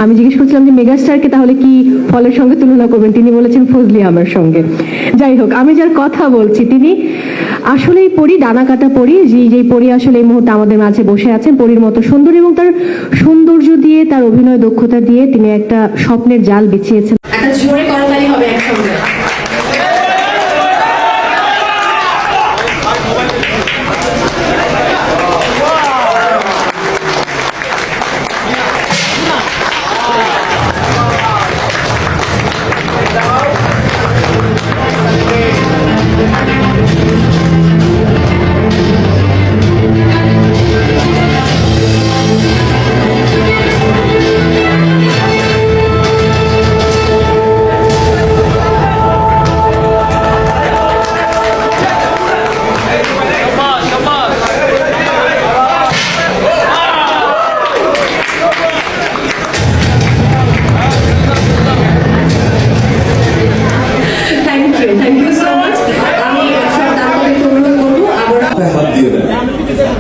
আমি জিজ্ঞেস করছিলাম যে মেগাস্টারকে তাহলে কি ফলের সঙ্গে তুলনা করবেন, তিনি বলেছেন ফজলি আমের সঙ্গে। যাই হোক, আমি যার কথা বলছি তিনি আসলেই পরী, ডানা কাটা পরী, যেই পরী আসলে এই মুহূর্তে আমাদের মাঝে বসে আছেন, পরীর মতো সুন্দর, এবং তার সৌন্দর্য দিয়ে, তার অভিনয় দক্ষতা দিয়ে তিনি একটা স্বপ্নের জাল বিছিয়েছেন। একটা জোরে করতালি হবে একসঙ্গে।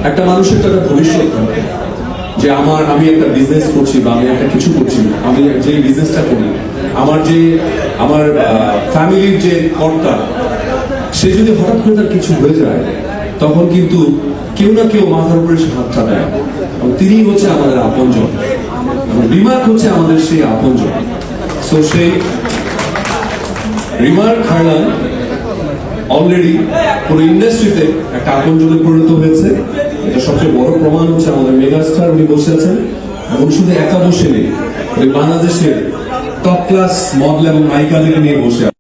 একটা মানুষের তো একটা ভবিষ্যৎ থাকে যে আমি একটা বিজনেস করছি বা আমি একটা কিছু করছি, আমি যে বিজনেসটা করি, আমার ফ্যামিলির যে কর্তা, সে যদি হঠাৎ করে তার কিছু হয়ে যায়, তখন কিন্তু কেউ না কেউ মাথার উপরে সে হাতটা দেয়, এবং তিনি হচ্ছে আমাদের আপনজন, রিমার্ক হচ্ছে আমাদের সেই আপনজন। সো সেই রিমার্ক খায়লান অলরেডি পুরো ইন্ডাস্ট্রিতে একটা আপনজনে পরিণত হয়েছে। এটা সবচেয়ে বড় প্রমাণ হচ্ছে আমাদের মেগাস্টার উনি বসে আছেন, এবং শুধু একা বসে নেই, বাংলাদেশের টপ ক্লাস মডেল এবং নায়িকাদের নিয়ে বসে